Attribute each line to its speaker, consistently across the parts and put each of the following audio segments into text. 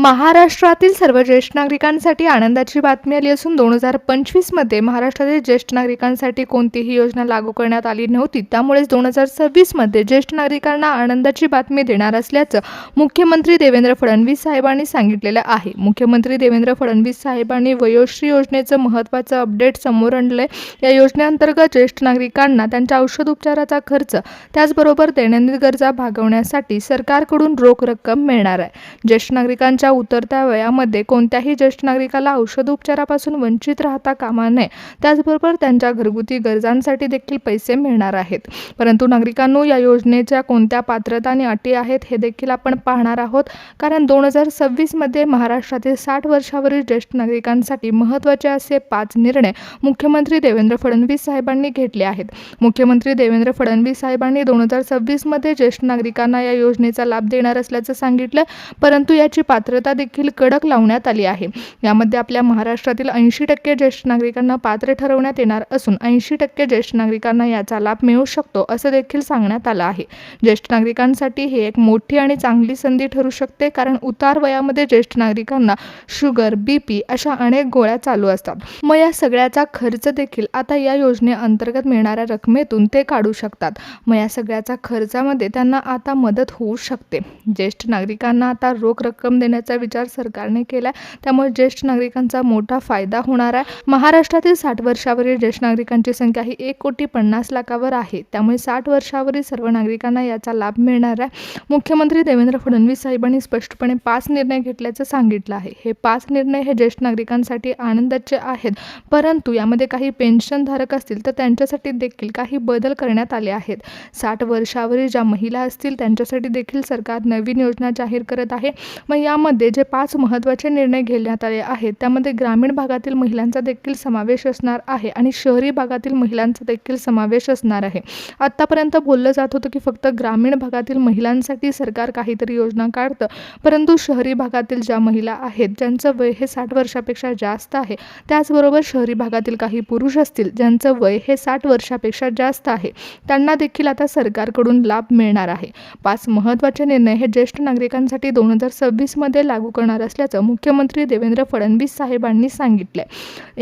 Speaker 1: महाराष्ट्रातील सर्व ज्येष्ठ नागरिकांसाठी आनंदाची बातमी आली असून 2025 मध्ये महाराष्ट्रातील ज्येष्ठ नागरिकांसाठी कोणतीही योजना लागू करण्यात आली नव्हती. त्यामुळेच 2026 मध्ये ज्येष्ठ नागरिकांना आनंदाची बातमी देणार असल्याचं मुख्यमंत्री देवेंद्र फडणवीस साहेबांनी सांगितलेलं आहे. मुख्यमंत्री देवेंद्र फडणवीस साहेबांनी वयोश्री योजनेचं महत्त्वाचं अपडेट समोर आणलंय. या योजनेअंतर्गत ज्येष्ठ नागरिकांना त्यांच्या औषध उपचाराचा खर्च त्याचबरोबर दैनंदिन गरजा भागवण्यासाठी सरकारकडून रोख रक्कम मिळणार आहे. ज्येष्ठ नागरिकांच्या उतरत्या वयामध्ये कोणत्याही ज्येष्ठ नागरिकाला औषधोपचारापासून वंचित राहता कामा नये. त्याचबरोबर त्यांच्या घरगुती गरजांसाठी देखील पैसे मिळणार आहेत. परंतु नागरिकांनो, या योजनेच्या कोणत्या पात्रता आणि अटी आहेत हे देखील आपण पाहणार आहोत. कारण 2026 मध्ये महाराष्ट्रातील 60 वर्षावरील ज्येष्ठ नागरिकांसाठी महत्त्वाचे असे 5 निर्णय मुख्यमंत्री देवेंद्र फडणवीस साहेबांनी घेतले आहेत. मुख्यमंत्री देवेंद्र फडणवीस साहेबांनी 2026 मध्ये ज्येष्ठ नागरिकांना या योजनेचा लाभ देणार असल्याचं सांगितलं. परंतु याची पात्रता देखील कडक लावण्यात आली आहे. यामध्ये आपल्या महाराष्ट्रातील 80% ज्येष्ठ नागरिकांना पात्र ठरवण्यात येणार असून 80% ज्येष्ठ नागरिकांना याचा लाभ मिळू शकतो असं देखील सांगण्यात आलं आहे. ज्येष्ठ नागरिकांसाठी ही एक मोठी आणि चांगली संधी ठरू शकते. कारण उतार वयामध्ये ज्येष्ठ नागरिकांना शुगर, BP अशा अनेक गोळ्या चालू असतात. मग या सगळ्याचा खर्च देखील आता या योजनेअंतर्गत मिळणाऱ्या रकमेतून ते काढू शकतात. मग या सगळ्याचा खर्चामध्ये त्यांना आता मदत होऊ शकते. ज्येष्ठ नागरिकांना आता रोख रक्कम देण्याचा विचार सरकारने केला. त्यामुळे ज्येष्ठ नागरिकांचा मोठा फायदा होणार आहे. महाराष्ट्रातील 60 वर्षावरील ज्येष्ठ नागरिकांची संख्या ही 1,50,00,000 आहे. त्यामुळे 60 वर्षावरील सर्व नागरिकांना याचा लाभ मिळणार आहे. मुख्यमंत्री देवेंद्र फडणवीस साहेबांनी स्पष्टपणे 5 निर्णय घेतल्याचं सांगितलं आहे. हे 5 निर्णय हे ज्येष्ठ नागरिकांसाठी आनंदाचे आहेत. परंतु यामध्ये काही पेन्शनधारक असतील तर त्यांच्यासाठी देखील काही बदल करण्यात आले आहेत. 60 वर्षावरील ज्या महिला असतील त्यांच्यासाठी देखील सरकार नवीन योजना जाहीर करत आहे. मग यामध्ये जे 5 महत्त्वाचे निर्णय घेण्यात आले आहेत त्यामध्ये ग्रामीण भागातील महिलांचा देखील समावेश असणार आहे आणि शहरी भागातील महिलांचा देखील समावेश असणार आहे. आत्तापर्यंत बोललं जात होतं की फक्त ग्रामीण भागातील महिलांसाठी सरकार काहीतरी योजना काढतं. परंतु शहरी भागातील ज्या महिला आहेत ज्यांचं वय हे 60 वर्षापेक्षा जास्त आहे, त्याचबरोबर शहरी भागातील काही पुरुष असतील ज्यांचं वय हे 60 वर्षापेक्षा जास्त आहे, त्यांना देखील आता सरकारकडून लाभ मिळणार आहे. 5 महत्त्वाचे निर्णय हे ज्येष्ठ नागरिकांसाठी 2026 मध्ये लागू करणार असल्याचं मुख्यमंत्री देवेंद्र फडणवीस साहेबांनी सांगितलंय.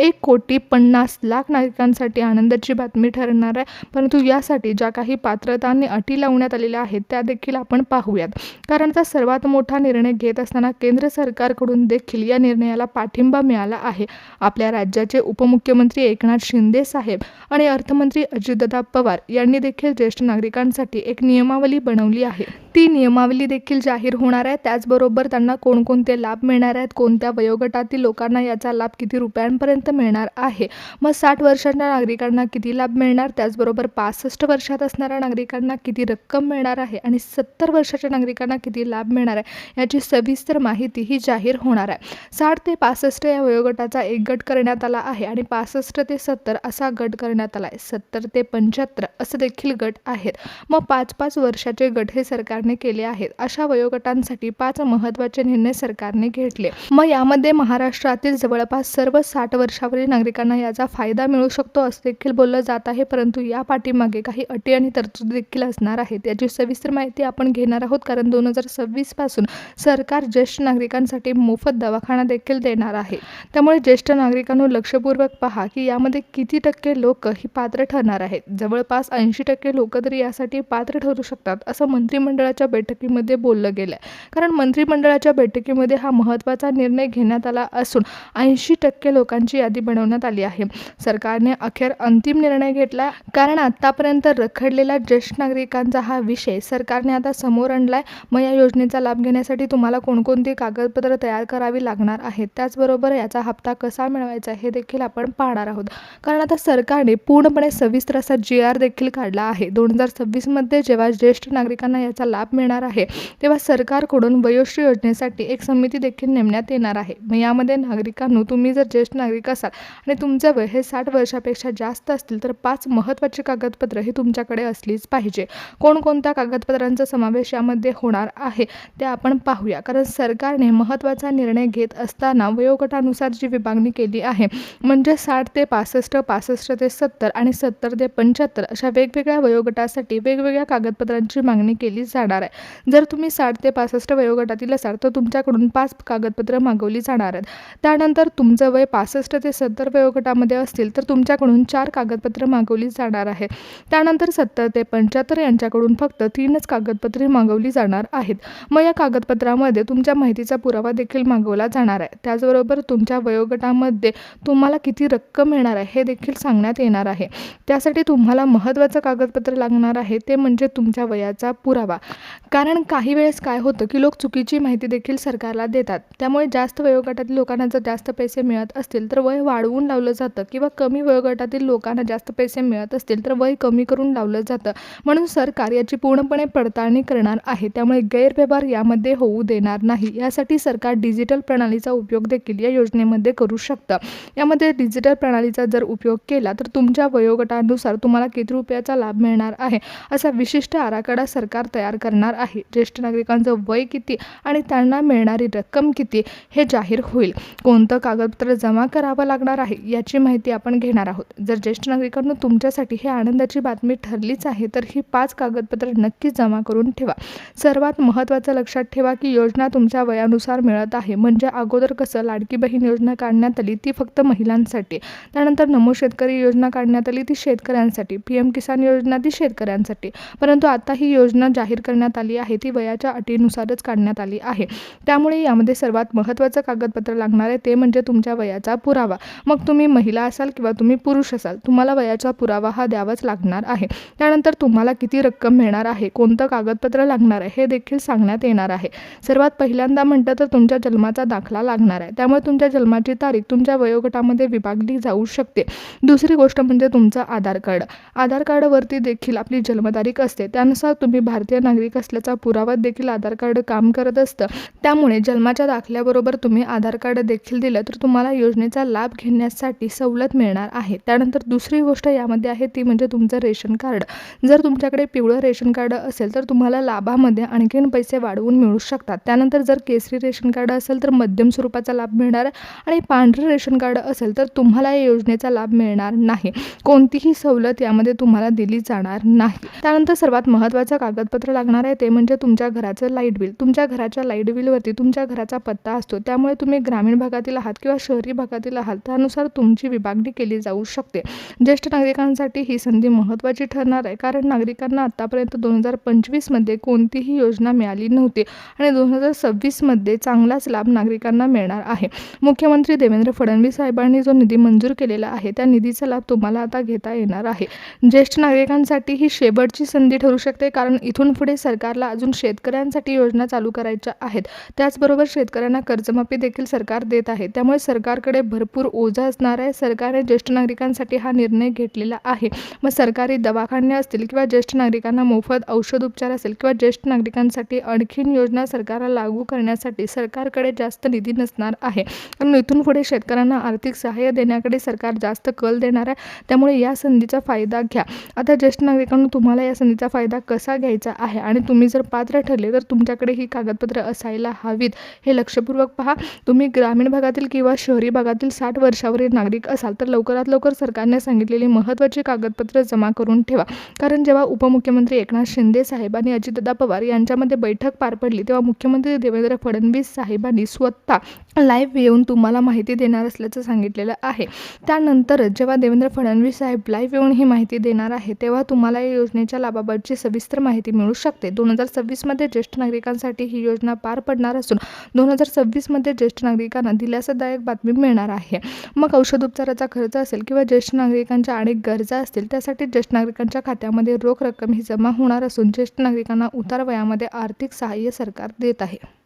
Speaker 1: 1,50,00,000 नागरिकांसाठी आनंदाची बातमी ठरणार आहे. परंतु यासाठी ज्या काही पात्रता आणि अटी लावण्यात आलेल्या आहेत त्या देखील आपण पाहूयात. कारण आता सर्वात मोठा निर्णय घेत असताना केंद्र सरकारकडून देखील या निर्णयाला पाठिंबा मिळाला आहे. आपल्या राज्याचे उपमुख्यमंत्री एकनाथ शिंदे साहेब आणि अर्थमंत्री अजितदादा पवार यांनी देखील ज्येष्ठ नागरिकांसाठी एक नियमावली बनवली आहे. ती नियमावली देखील जाहीर होणार आहे. त्याचबरोबर त्यांना कोणकोणते लाभ मिळणार आहेत, कोणत्या वयोगटातील लोकांना याचा लाभ किती रुपयांपर्यंत मिळणार आहे, मग 60 वर्षांच्या नागरिकांना किती लाभ मिळणार, त्याचबरोबर 65 वर्षात असणाऱ्या नागरिकांना किती रक्कम मिळणार आहे आणि 70 वर्षाच्या नागरिकांना किती लाभ मिळणार आहे याची सविस्तर माहिती ही जाहीर होणार आहे. 60 ते 65 या वयोगटाचा एक गट करण्यात आला आहे आणि 65 ते 70 असा गट करण्यात आला आहे. 70 ते 75 असं देखील गट आहेत. मग 5-5 वर्षाचे गट हे सरकारने केले आहेत. अशा वयोगटांसाठी 5 महत्त्वाचे निर्णय सरकारने घेतले. मग यामध्ये महाराष्ट्रातील जवळपास सर्व 60 वर्षावरील नागरिकांना याचा फायदा मिळू शकतो असं देखील बोललं जात आहे. परंतु या पाठीमागे काही अटी आणि तरतुदी देखील असणार आहेत. याची सविस्तर माहिती आपण घेणार आहोत. कारण 2026 पासून सरकार ज्येष्ठ नागरिकांसाठी मोफत दवाखाना देखील देणार आहे. त्यामुळे ज्येष्ठ नागरिकांनो, लक्षपूर्वक पहा की यामध्ये किती टक्के लोक ही पात्र ठरणार आहेत. जवळपास 80% लोक तरी यासाठी पात्र ठरू शकतात असं मंत्रिमंडळाच्या बैठकीमध्ये बोललं गेलं. कारण मंत्रिमंडळाच्या बैठकीमध्ये हा महत्त्वाचा निर्णय घेण्यात आला असून 80% लोकांची यादी बनवण्यात आली आहे. सरकारने अखेर अंतिम निर्णय घेतला. कारण आतापर्यंत रखडलेला ज्येष्ठ नागरिकांचा हा विषय सरकारने आता समोर आणलाय. मग या योजनेचा लाभ घेण्यासाठी तुम्हाला कोणकोणती कागदपत्र तयार करावी लागणार आहेत, त्याचबरोबर याचा हप्ता कसा मिळवायचा हे देखील आपण पाहणार आहोत. कारण आता सरकारने पूर्णपणे सविस्तर असा GR देखील काढला आहे. 2026 मध्ये जेव्हा ज्येष्ठ नागरिकांना याचा लाभ मिळणार आहे तेव्हा सरकारकडून वयोश्री योजनेसाठी एक समिती देखील नेमण्यात येणार आहे. मग यामध्ये नागरिकांनो, तुम्ही जर ज्येष्ठ नागरिक असाल आणि तुमचं वय हे 60 वर्षापेक्षा जास्त असतील तर 5 महत्त्वाची कागदपत्र ही तुमच्याकडे असलीच पाहिजे. कोणकोणत्या कागदपत्रांचा समावेश यामध्ये होणार आहे ते आपण पाहूया. कारण सरकारने महत्त्वाचा निर्णय घेत असताना वयोगटानुसार जी विभागणी केली आहे, म्हणजे 60 ते 65, 65 ते 70 आणि 70 ते 75 अशा वेगवेगळ्या वयोगटासाठी वेगवेगळ्या कागदपत्रांची मागणी केली जाणार जाणार आहे. जर तुम्ही 60 ते 65 वयोगटातील असाल तर तुमच्याकडून 5 कागदपत्र मागवली जाणार आहेत. त्यानंतर तुमचं वय 65 ते 70 वयोगटामध्ये असतील तर तुमच्याकडून 4 कागदपत्र मागवली जाणार आहे. त्यानंतर 70 ते 75 यांच्याकडून फक्त 3च कागदपत्रे मागवली जाणार आहेत. मग या कागदपत्रामध्ये तुमच्या माहितीचा पुरावा देखील मागवला जाणार आहे. त्याचबरोबर तुमच्या वयोगटामध्ये तुम्हाला किती रक्कम मिळणार आहे हे देखील सांगण्यात येणार आहे. त्यासाठी तुम्हाला महत्त्वाचं कागदपत्र लागणार आहे ते म्हणजे तुमच्या वयाचा पुरावा. कारण काही वेळेस काय होतं की लोक चुकीची माहिती देखील सरकारला देतात. त्यामुळे जास्त वयोगटातील लोकांना जर जास्त पैसे मिळत असतील तर वय वाढवून लावलं जातं किंवा कमी वयोगटातील लोकांना जास्त पैसे मिळत असतील तर वय कमी करून लावलं जातं. म्हणून सरकार याची पूर्णपणे पडताळणी करणार आहे. त्यामुळे गैरव्यवहार यामध्ये होऊ देणार नाही. यासाठी सरकार डिजिटल प्रणालीचा उपयोग देखील या योजनेमध्ये करू शकतं. यामध्ये डिजिटल प्रणालीचा जर उपयोग केला तर तुमच्या वयोगटानुसार तुम्हाला किती रुपयाचा लाभ मिळणार आहे असा विशिष्ट आराखडा सरकार तयार करणार आहे. ज्येष्ठ नागरिकांचं वय किती आणि त्यांना मिळणारी रक्कम किती हे जाहीर होईल. कोणतं कागदपत्र जमा करावं लागणार आहे याची माहिती आपण घेणार आहोत. जर ज्येष्ठ नागरिकांना तुमच्यासाठी ही आनंदाची बातमी ठरलीच आहे तर ही 5 कागदपत्र नक्कीच जमा करून ठेवा. सर्वात महत्त्वाचं लक्षात ठेवा की योजना तुमच्या वयानुसार मिळत आहे. म्हणजे अगोदर कसं लाडकी बहीण योजना काढण्यात आली ती फक्त महिलांसाठी, त्यानंतर नमो शेतकरी योजना काढण्यात आली ती शेतकऱ्यांसाठी, PM किसान योजना ती शेतकऱ्यांसाठी, परंतु आता ही योजना जाहीर करण्यात आली आहे ती वयाच्या अटीनुसारच काढण्यात आली आहे. त्यामुळे यामध्ये सर्वात महत्त्वाचं कागदपत्र लागणार आहे ते म्हणजे तुमच्या वयाचा पुरावा. मग तुम्ही महिला असाल किंवा तुम्ही पुरुष असाल तुम्हाला वयाचा पुरावा हा द्यावाच लागणार आहे. त्यानंतर तुम्हाला किती रक्कम मिळणार आहे, कोणतं कागदपत्र लागणार आहे हे देखील सांगण्यात येणार आहे. सर्वात पहिल्यांदा म्हटलं तर तुमच्या जन्माचा दाखला लागणार आहे. त्यामुळे तुमच्या जन्माची तारीख तुमच्या वयोगटामध्ये विभागली जाऊ शकते. दुसरी गोष्ट म्हणजे तुमचं आधार कार्ड. आधार कार्डवरती देखील आपली जन्मतारीख असते. त्यानुसार तुम्ही भारतीय नागरिक असल्याचा पुरावा देखील आधार कार्ड काम करत असतं. त्यामुळे जन्माच्या दाखल्याबरोबर तुम्ही आधार कार्ड देखील दिलं तर तुम्हाला योजनेचा लाभ घेण्यासाठी सवलत मिळणार आहे. त्यानंतर दुसरी गोष्ट यामध्ये आहे ती म्हणजे तुमचं रेशन कार्ड. जर तुमच्याकडे पिवळं रेशन कार्ड असेल तर तुम्हाला लाभामध्ये आणखीन पैसे वाढवून मिळू शकतात. त्यानंतर जर केसरी रेशन कार्ड असेल तर मध्यम स्वरूपाचा लाभ मिळणार आणि पांढरे रेशन कार्ड असेल तर तुम्हाला या योजनेचा लाभ मिळणार नाही. कोणतीही सवलत यामध्ये तुम्हाला दिली जाणार नाही. त्यानंतर सर्वात महत्त्वाचं कागदपत्र लागणार आहे ते म्हणजे तुमच्या घराचं लाईट बिल. तुमच्या घराच्या लाईट बिलवरती तुमच्या घराचा पत्ता असतो. त्यामुळे तुम्ही ग्रामीण भागातील आहात किंवा शहरी भागातील आहात त्यानुसार तुमची विभागणी केली जाऊ शकते. ज्येष्ठ नागरिकांसाठी ही संधी महत्त्वाची ठरणार आहे कारण नागरिकांना आतापर्यंत 2025मध्ये कोणतीही योजना मिळाली नव्हती आणि 2026मध्ये चांगलाच लाभ नागरिकांना मिळणार आहे. मुख्यमंत्री देवेंद्र फडणवीस साहेबांनी जो निधी मंजूर केलेला आहे त्या निधीचा लाभ तुम्हाला आता घेता येणार आहे. ज्येष्ठ नागरिकांसाठी ही शेवटची संधी ठरू शकते कारण इथून पुढे सरकारला अजून शेतकऱ्यांसाठी योजना चालू करायच्या आहेत. त्याचबरोबर शेतकऱ्यांना कर्जमाफी देखील सरकार देत आहे. त्यामुळे सरकारकडे भरपूर ओझं असणार आहे. सरकारने ज्येष्ठ नागरिकांसाठी हा निर्णय घेतलेला आहे. मग सरकारी दवाखाने असतील किंवा ज्येष्ठ नागरिकांना मोफत औषध उपचार असेल किंवा ज्येष्ठ नागरिकांसाठी आणखीन योजना सरकारला लागू करण्यासाठी सरकारकडे जास्त निधी नसणार आहे. कारण इथून पुढे शेतकऱ्यांना आर्थिक सहाय्य देण्याकडे सरकार जास्त कल देणार आहे. त्यामुळे या संधीचा फायदा घ्या. आता ज्येष्ठ नागरिकांना तुम्हाला या संधीचा फायदा कसा घ्यायचा आहे आणि तुम्ही जर पात्र ठरले तर तुमच्याकडे ही कागदपत्र असायला हवीत हे लक्षपूर्वक पहा. तुम्ही ग्रामीण भागातील किंवा शहरी भागातील 60 वर्षावरील नागरिक असाल तर लवकरात लवकर सरकारने सांगितलेली महत्त्वाची कागदपत्र जमा करून ठेवा. कारण जेव्हा उपमुख्यमंत्री एकनाथ शिंदे साहेब आणि अजितदादा पवार यांच्यामध्ये बैठक पार पडली तेव्हा मुख्यमंत्री देवेंद्र फडणवीस साहेबांनी स्वतः लाईव्ह येऊन तुम्हाला माहिती देणार असल्याचं सांगितलेलं आहे. त्यानंतर जेव्हा देवेंद्र फडणवीस साहेब लाईव्ह येऊन ही माहिती देणार आहे तेव्हा तुम्हाला या योजनेच्या लाभाबाबतची सविस्तर माहिती मिळू शकते. 2026मध्ये ज्येष्ठ नागरिकांसाठी ही योजना पार पडणार असून 2026मध्ये ज्येष्ठ नागरिकांना दिलासादायक बातमी मिळणार आहे. मग औषधोपचाराचा खर्च असेल किंवा ज्येष्ठ नागरिकांच्या अनेक गरजा असतील त्यासाठी ज्येष्ठ नागरिकांच्या खात्यामध्ये रोख रक्कम ही जमा होणार असून ज्येष्ठ नागरिकांना उतार वयामध्ये आर्थिक सहाय्य सरकार देत आहे.